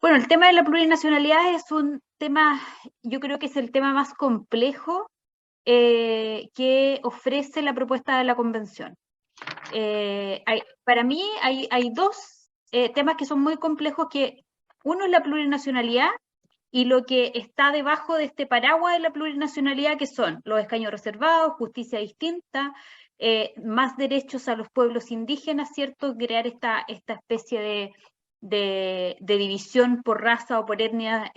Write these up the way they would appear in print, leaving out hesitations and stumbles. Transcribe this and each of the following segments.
Bueno, el tema de la plurinacionalidad es un tema, yo creo que es el tema más complejo que ofrece la propuesta de la convención. Para mí hay dos temas que son muy complejos, que uno es la plurinacionalidad y lo que está debajo de este paraguas de la plurinacionalidad, que son los escaños reservados, justicia distinta, más derechos a los pueblos indígenas, ¿cierto? Crear esta especie de división por raza o por etnia,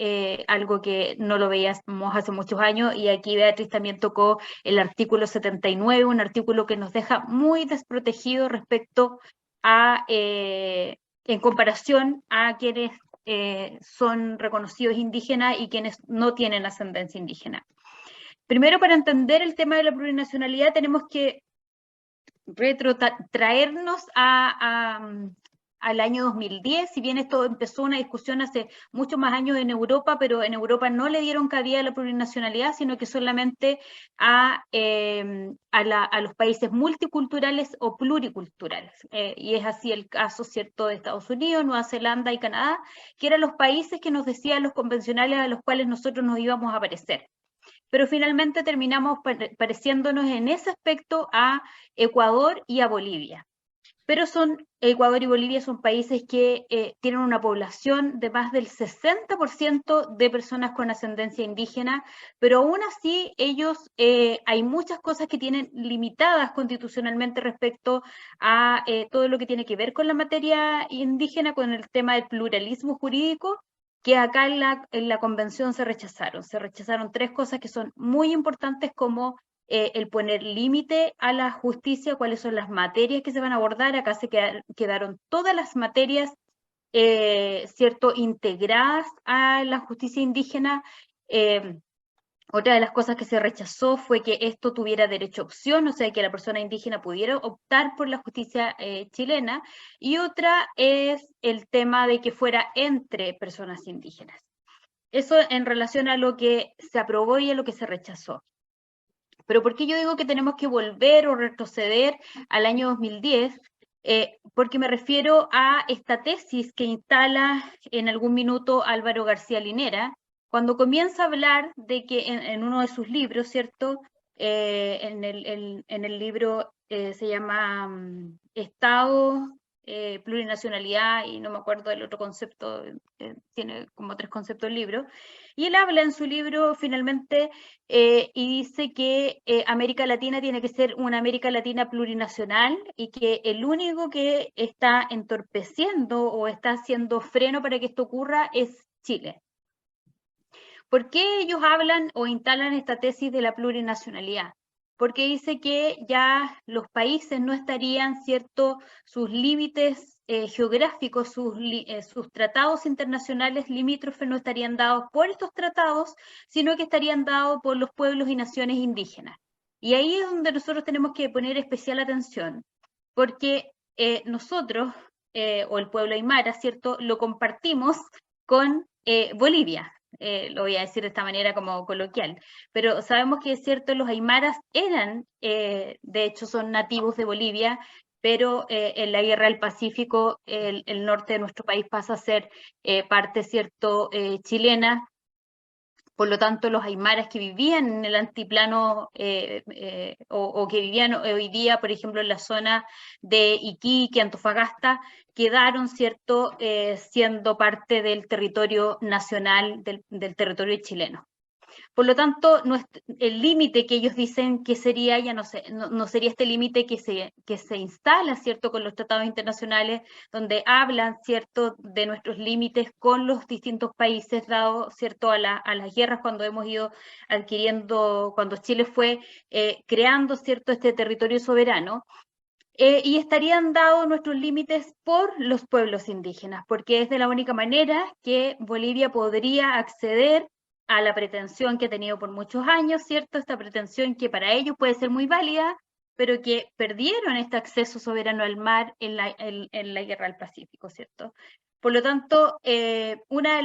algo que no lo veíamos hace muchos años, y aquí Beatriz también tocó el artículo 79, un artículo que nos deja muy desprotegidos respecto a, en comparación a quienes son reconocidos indígenas y quienes no tienen ascendencia indígena. Primero, para entender el tema de la plurinacionalidad, tenemos que traernos al año 2010, si bien esto empezó una discusión hace muchos más años en Europa, pero en Europa no le dieron cabida a la plurinacionalidad, sino que solamente a los países multiculturales o pluriculturales. Y es así el caso, ¿cierto?, de Estados Unidos, Nueva Zelanda y Canadá, que eran los países que nos decían los convencionales a los cuales nosotros nos íbamos a parecer. Pero finalmente terminamos pareciéndonos en ese aspecto a Ecuador y a Bolivia. Pero Ecuador y Bolivia son países que tienen una población de más del 60% de personas con ascendencia indígena, pero aún así hay muchas cosas que tienen limitadas constitucionalmente respecto a todo lo que tiene que ver con la materia indígena, con el tema del pluralismo jurídico, que acá en la convención se rechazaron. Se rechazaron tres cosas que son muy importantes, como el poner límite a la justicia, cuáles son las materias que se van a abordar. Acá quedaron todas las materias, ¿cierto?, integradas a la justicia indígena. Otra de las cosas que se rechazó fue que esto tuviera derecho a opción, o sea, que la persona indígena pudiera optar por la justicia chilena. Y otra es el tema de que fuera entre personas indígenas. Eso en relación a lo que se aprobó y a lo que se rechazó. Pero ¿por qué yo digo que tenemos que volver o retroceder al año 2010? Porque me refiero a esta tesis que instala en algún minuto Álvaro García Linera, cuando comienza a hablar de que en uno de sus libros, ¿cierto? En el libro se llama Estado, plurinacionalidad, y no me acuerdo del otro concepto, tiene como tres conceptos el libro, y él habla en su libro finalmente y dice que América Latina tiene que ser una América Latina plurinacional, y que el único que está entorpeciendo o está haciendo freno para que esto ocurra es Chile. ¿Por qué ellos hablan o instalan esta tesis de la plurinacionalidad? Porque dice que ya los países no estarían, ¿cierto?, sus límites geográficos, sus tratados internacionales limítrofes no estarían dados por estos tratados, sino que estarían dados por los pueblos y naciones indígenas. Y ahí es donde nosotros tenemos que poner especial atención, porque nosotros, o el pueblo aymara, ¿cierto?, lo compartimos con Bolivia. Lo voy a decir de esta manera como coloquial, pero sabemos que es cierto, los aymaras eran, de hecho son nativos de Bolivia, pero en la guerra del Pacífico el norte de nuestro país pasa a ser parte, cierto, chilena. Por lo tanto, los aymaras que vivían en el antiplano o que vivían hoy día, por ejemplo, en la zona de Iquique, Antofagasta, quedaron, ¿cierto?, siendo parte del territorio nacional, del territorio chileno. Por lo tanto, el límite que ellos dicen que sería, ya no sería este límite que se instala, ¿cierto?, con los tratados internacionales, donde hablan, ¿cierto?, de nuestros límites con los distintos países, dado, ¿cierto?, a las guerras, cuando hemos ido adquiriendo, cuando Chile fue creando, ¿cierto?, este territorio soberano. Y estarían dados nuestros límites por los pueblos indígenas, porque es de la única manera que Bolivia podría acceder a la pretensión que ha tenido por muchos años, ¿cierto? Esta pretensión que para ellos puede ser muy válida, pero que perdieron este acceso soberano al mar en la Guerra del Pacífico, ¿cierto? Por lo tanto, una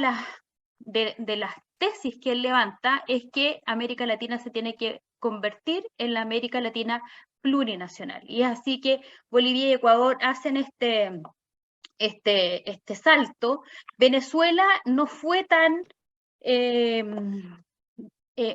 de las tesis que él levanta es que América Latina se tiene que convertir en la América Latina plurinacional. Y es así que Bolivia y Ecuador hacen este salto, Venezuela no fue tan...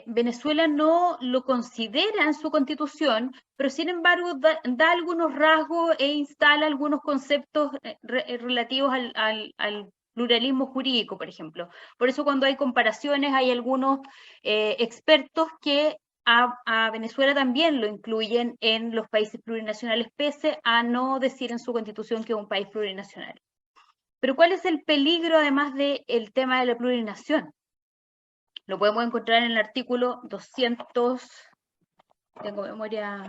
Venezuela no lo considera en su constitución, pero sin embargo da algunos rasgos e instala algunos conceptos relativos al pluralismo jurídico, por ejemplo. Por eso cuando hay comparaciones hay algunos expertos que a Venezuela también lo incluyen en los países plurinacionales, pese a no decir en su constitución que es un país plurinacional. Pero ¿cuál es el peligro además del tema de la plurinación? Lo podemos encontrar en el artículo 200, tengo memoria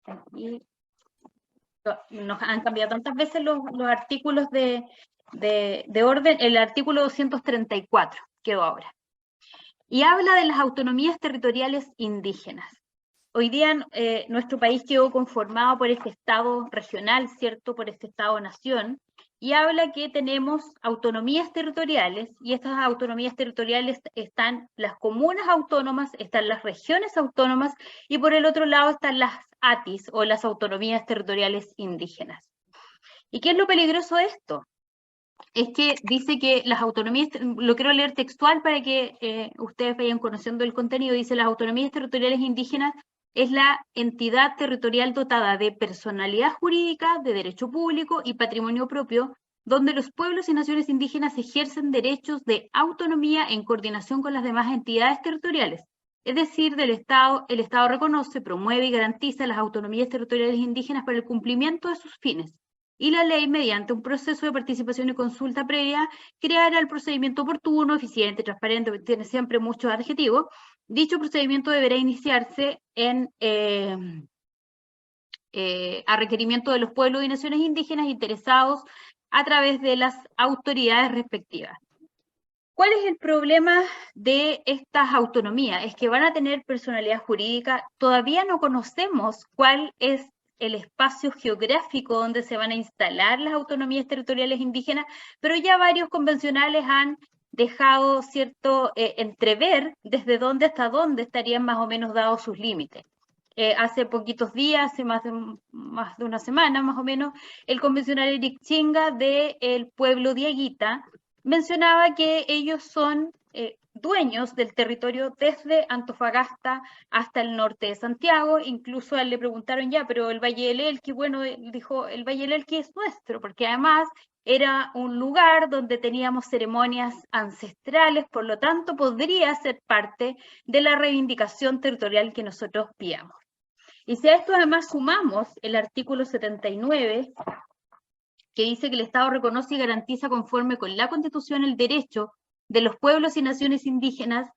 aquí, nos han cambiado tantas veces los artículos de orden, el artículo 234 quedó ahora. Y habla de las autonomías territoriales indígenas. Hoy día nuestro país quedó conformado por este Estado regional, ¿cierto? Por este Estado-nación, y habla que tenemos autonomías territoriales, y estas autonomías territoriales están las comunas autónomas, están las regiones autónomas, y por el otro lado están las ATIs, o las autonomías territoriales indígenas. ¿Y qué es lo peligroso de esto? Es que dice que las autonomías, lo quiero leer textual para que ustedes vayan conociendo el contenido, dice: las autonomías territoriales indígenas es la entidad territorial dotada de personalidad jurídica, de derecho público y patrimonio propio, donde los pueblos y naciones indígenas ejercen derechos de autonomía en coordinación con las demás entidades territoriales. Es decir, el Estado reconoce, promueve y garantiza las autonomías territoriales indígenas para el cumplimiento de sus fines. Y la ley, mediante un proceso de participación y consulta previa, creará el procedimiento oportuno, eficiente, transparente, tiene siempre muchos adjetivos. Dicho procedimiento deberá iniciarse a requerimiento de los pueblos y naciones indígenas interesados a través de las autoridades respectivas. ¿Cuál es el problema de estas autonomías? Es que van a tener personalidad jurídica. Todavía no conocemos cuál es el espacio geográfico donde se van a instalar las autonomías territoriales indígenas, pero ya varios convencionales han dejado cierto entrever desde dónde hasta dónde estarían más o menos dados sus límites. Hace poquitos días, hace más de una semana más o menos, el convencional Eric Chinga del pueblo Diaguita mencionaba que ellos son dueños del territorio desde Antofagasta hasta el norte de Santiago. Incluso a él le preguntaron ya, pero el Valle del Elqui, bueno, dijo, el Valle del Elqui es nuestro, porque además era un lugar donde teníamos ceremonias ancestrales, por lo tanto podría ser parte de la reivindicación territorial que nosotros pidamos. Y si a esto además sumamos el artículo 79, que dice que el Estado reconoce y garantiza conforme con la Constitución el derecho de los pueblos y naciones indígenas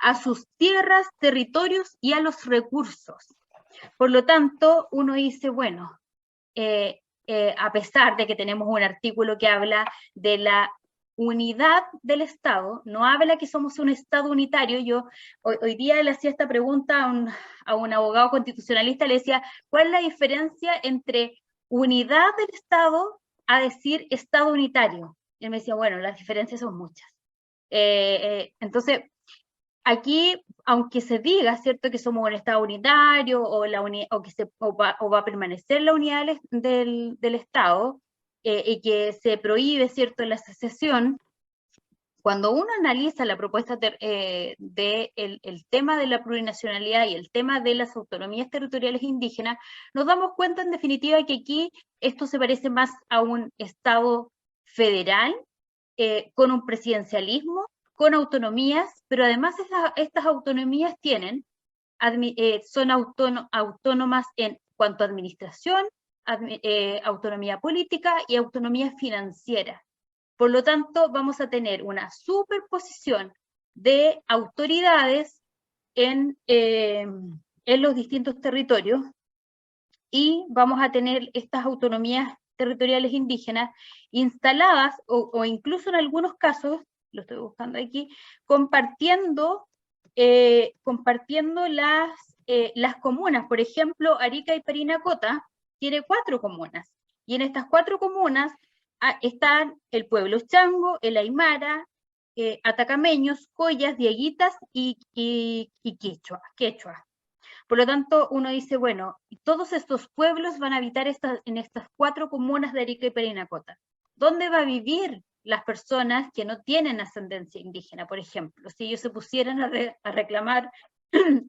a sus tierras, territorios y a los recursos. Por lo tanto, uno dice, bueno, a pesar de que tenemos un artículo que habla de la unidad del Estado, no habla que somos un Estado unitario. Yo hoy día le hacía esta pregunta a un abogado constitucionalista, le decía, ¿cuál es la diferencia entre unidad del Estado a decir Estado unitario? Y él me decía, bueno, las diferencias son muchas. Entonces, aquí, aunque se diga, ¿cierto?, que somos un Estado unitario o va a permanecer la unidad del Estado y que se prohíbe, ¿cierto?, la secesión, cuando uno analiza la propuesta del tema de la plurinacionalidad y el tema de las autonomías territoriales indígenas, nos damos cuenta en definitiva que aquí esto se parece más a un Estado federal con un presidencialismo, con autonomías, pero además estas autonomías son autónomas en cuanto a administración, autonomía política y autonomía financiera. Por lo tanto, vamos a tener una superposición de autoridades en los distintos territorios, y vamos a tener estas autonomías territoriales indígenas instaladas o incluso en algunos casos, lo estoy buscando aquí, compartiendo las comunas. Por ejemplo, Arica y Parinacota tiene 4 comunas, y en estas 4 comunas están el pueblo chango, el aymara, atacameños, collas, dieguitas y quechua. Por lo tanto, uno dice, bueno, todos estos pueblos van a habitar en estas 4 comunas de Arica y Parinacota. ¿Dónde va a vivir las personas que no tienen ascendencia indígena, por ejemplo? Si ellos se pusieran a reclamar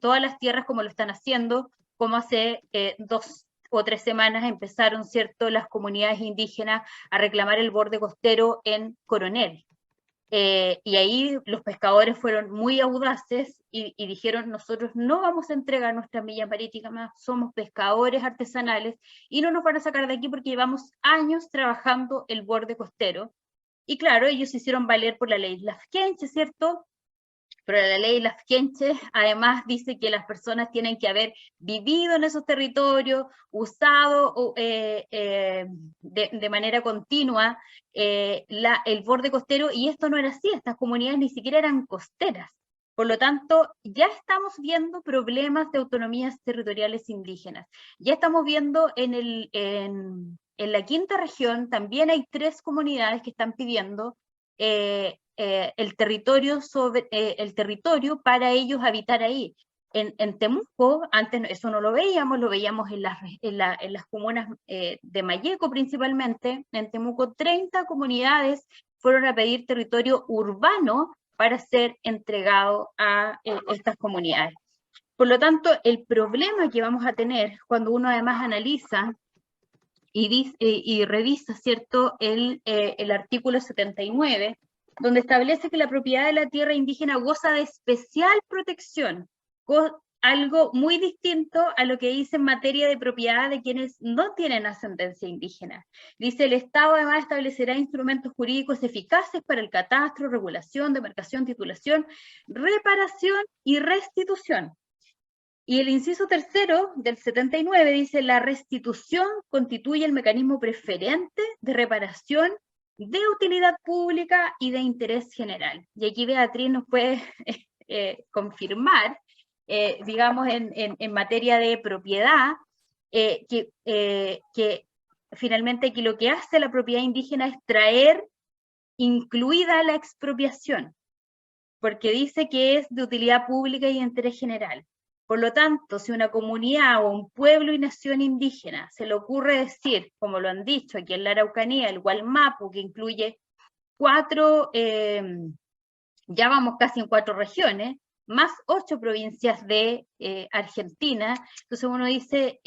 todas las tierras como lo están haciendo, como hace 2 o 3 semanas empezaron, ¿cierto?, las comunidades indígenas a reclamar el borde costero en Coronel. Y ahí los pescadores fueron muy audaces y dijeron, nosotros no vamos a entregar nuestra milla marítima, somos pescadores artesanales y no nos van a sacar de aquí porque llevamos años trabajando el borde costero. Y claro, ellos se hicieron valer por la ley Lafkenche, ¿cierto? Pero la ley Lafkenche además dice que las personas tienen que haber vivido en esos territorios, usado de manera continua el borde costero, y esto no era así, estas comunidades ni siquiera eran costeras. Por lo tanto, ya estamos viendo problemas de autonomías territoriales indígenas. Ya estamos viendo en la quinta región, también hay 3 comunidades que están pidiendo el territorio para ellos habitar ahí. En Temuco, antes eso no lo veíamos en las comunas de Mayeco principalmente. En Temuco 30 comunidades fueron a pedir territorio urbano para ser entregado a estas comunidades. Por lo tanto, el problema que vamos a tener cuando uno además analiza y revisa, ¿cierto?, el artículo 79, donde establece que la propiedad de la tierra indígena goza de especial protección, algo muy distinto a lo que dice en materia de propiedad de quienes no tienen ascendencia indígena. Dice, el Estado además establecerá instrumentos jurídicos eficaces para el catastro, regulación, demarcación, titulación, reparación y restitución. Y el inciso 3 del 79 dice, la restitución constituye el mecanismo preferente de reparación de utilidad pública y de interés general. Y aquí Beatriz nos puede confirmar, digamos, en materia de propiedad, que finalmente aquí lo que hace la propiedad indígena es traer incluida la expropiación, porque dice que es de utilidad pública y de interés general. Por lo tanto, si una comunidad o un pueblo y nación indígena se le ocurre decir, como lo han dicho aquí en la Araucanía, el Gualmapu, que incluye 4, ya vamos casi en 4 regiones, más 8 provincias de Argentina, entonces uno dice,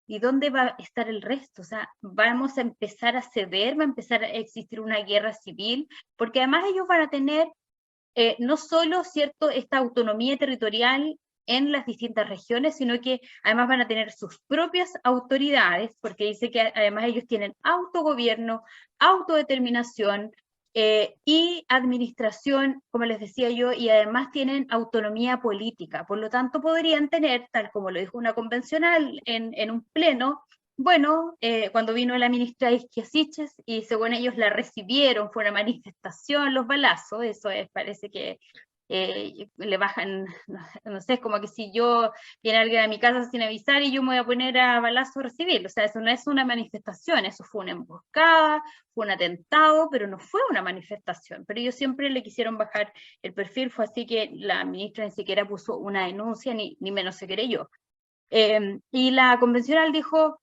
¿y dónde va a estar el resto? O sea, ¿vamos a empezar a ceder? ¿Va a empezar a existir una guerra civil? Porque además ellos van a tener no solo, ¿cierto?, esta autonomía territorial en las distintas regiones, sino que además van a tener sus propias autoridades, porque dice que además ellos tienen autogobierno, autodeterminación y administración, como les decía yo, y además tienen autonomía política. Por lo tanto, podrían tener, tal como lo dijo una convencional en un pleno, bueno, cuando vino la ministra Isquia Siches, y según ellos la recibieron, fue una manifestación, los balazos, eso es, parece que le bajan, no sé, es como que si yo viene alguien a mi casa sin avisar y yo me voy a poner a balazo a recibir, o sea, eso no es una manifestación, eso fue una emboscada, fue un atentado, pero no fue una manifestación, pero ellos siempre le quisieron bajar el perfil, fue así que la ministra ni siquiera puso una denuncia, ni menos se creyó. Y la convencional dijo,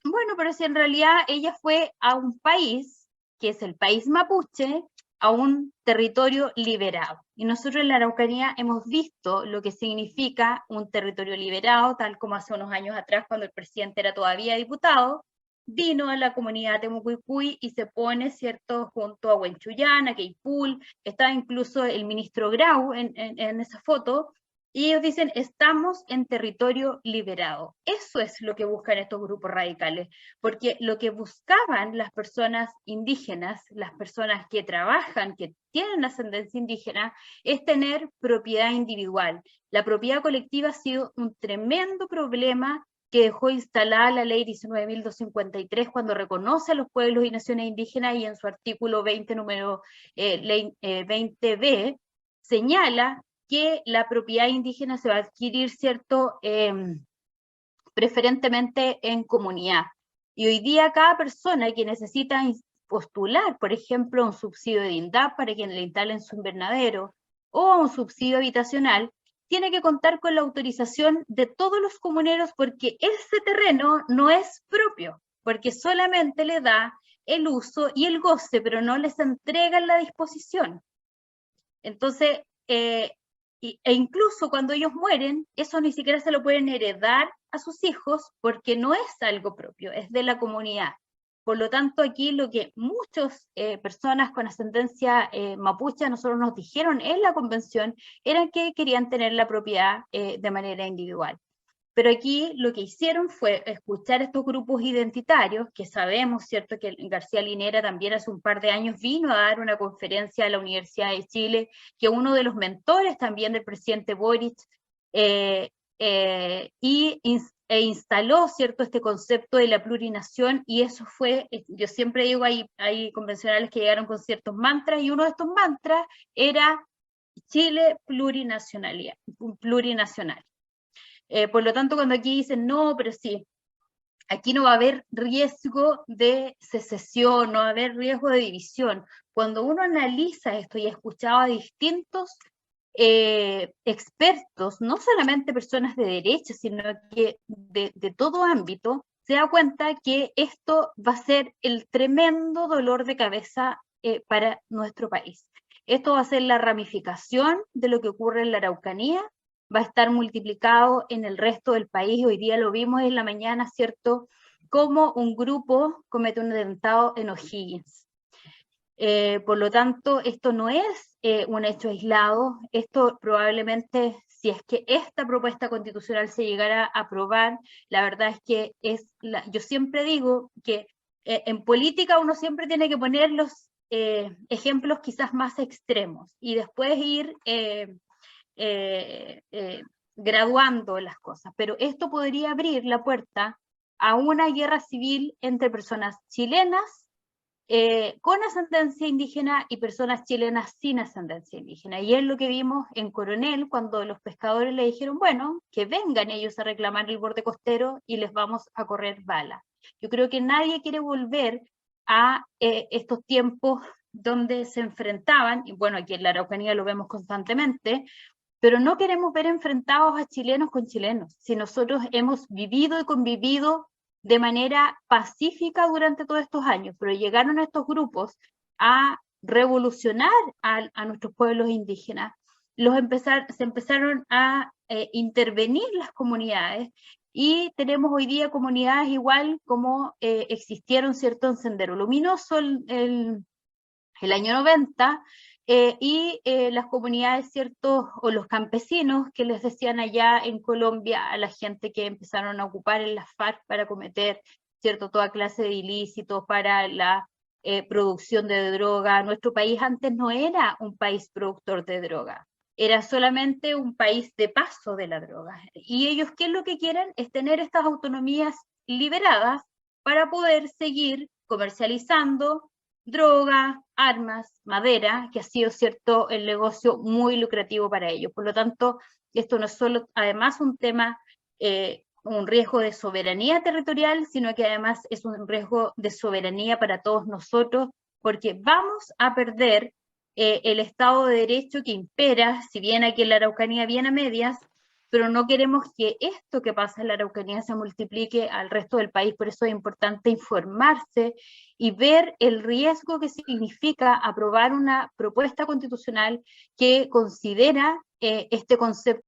bueno, pero si en realidad ella fue a un país, que es el país mapuche, a un territorio liberado. Y nosotros en la Araucanía hemos visto lo que significa un territorio liberado, tal como hace unos años atrás, cuando el presidente era todavía diputado, vino a la comunidad Temucuicui y se pone, ¿cierto?, junto a Huenchuyán, a Queipul, estaba incluso el ministro Grau en esa foto, y ellos dicen, estamos en territorio liberado. Eso es lo que buscan estos grupos radicales, porque lo que buscaban las personas indígenas, las personas que trabajan, que tienen ascendencia indígena, es tener propiedad individual. La propiedad colectiva ha sido un tremendo problema que dejó instalada la ley 19.253 cuando reconoce a los pueblos y naciones indígenas, y en su artículo 20, número ley 20b, señala que la propiedad indígena se va a adquirir, ¿cierto?, preferentemente en comunidad. Y hoy día cada persona que necesita postular, por ejemplo, un subsidio de INDAP para que le instalen su invernadero, o un subsidio habitacional, tiene que contar con la autorización de todos los comuneros porque ese terreno no es propio, porque solamente le da el uso y el goce, pero no les entregan la disposición. Entonces, e incluso cuando ellos mueren, eso ni siquiera se lo pueden heredar a sus hijos porque no es algo propio, es de la comunidad. Por lo tanto, aquí lo que muchas personas con ascendencia mapuche a nosotros nos dijeron en la convención era que querían tener la propiedad de manera individual. Pero aquí lo que hicieron fue escuchar estos grupos identitarios, que sabemos, ¿cierto?, que García Linera también hace un par de años vino a dar una conferencia a la Universidad de Chile, que uno de los mentores también del presidente Boric, instaló, ¿cierto?, este concepto de la plurinación, y eso fue, yo siempre digo, hay convencionales que llegaron con ciertos mantras, y uno de estos mantras era Chile plurinacional. Por lo tanto, cuando aquí dicen, no, pero sí, aquí no va a haber riesgo de secesión, no va a haber riesgo de división. Cuando uno analiza esto y ha escuchado a distintos expertos, no solamente personas de derecha, sino que de todo ámbito, se da cuenta que esto va a ser el tremendo dolor de cabeza para nuestro país. Esto va a ser la ramificación de lo que ocurre en la Araucanía, va a estar multiplicado en el resto del país. Hoy día lo vimos en la mañana, ¿cierto?, cómo un grupo comete un atentado en O'Higgins. Por lo tanto, esto no es un hecho aislado, esto probablemente, si es que esta propuesta constitucional se llegara a aprobar, la verdad es que yo siempre digo que en política uno siempre tiene que poner los ejemplos quizás más extremos y después ir graduando las cosas, pero esto podría abrir la puerta a una guerra civil entre personas chilenas con ascendencia indígena y personas chilenas sin ascendencia indígena. Y es lo que vimos en Coronel cuando los pescadores le dijeron, bueno, que vengan ellos a reclamar el borde costero y les vamos a correr bala. Yo creo que nadie quiere volver a estos tiempos donde se enfrentaban, y bueno, aquí en la Araucanía lo vemos constantemente, pero no queremos ver enfrentados a chilenos con chilenos. Si nosotros hemos vivido y convivido de manera pacífica durante todos estos años, pero llegaron estos grupos a revolucionar a nuestros pueblos indígenas, se empezaron a intervenir las comunidades, y tenemos hoy día comunidades igual como existieron, ¿cierto?, en Sendero Luminoso el año 90, y las comunidades, ¿cierto?, o los campesinos que les decían allá en Colombia a la gente que empezaron a ocupar en las FARC para cometer, ¿cierto?, toda clase de ilícitos para la producción de droga. Nuestro país antes no era un país productor de droga, era solamente un país de paso de la droga. Y ellos, ¿qué es lo que quieren? Es tener estas autonomías liberadas para poder seguir comercializando droga, armas, madera, que ha sido, cierto, el negocio muy lucrativo para ellos. Por lo tanto, esto no es solo, además, un tema, un riesgo de soberanía territorial, sino que además es un riesgo de soberanía para todos nosotros, porque vamos a perder el Estado de Derecho que impera, si bien aquí en la Araucanía viene a medias, pero no queremos que esto que pasa en la Araucanía se multiplique al resto del país. Por eso es importante informarse y ver el riesgo que significa aprobar una propuesta constitucional que considera este concepto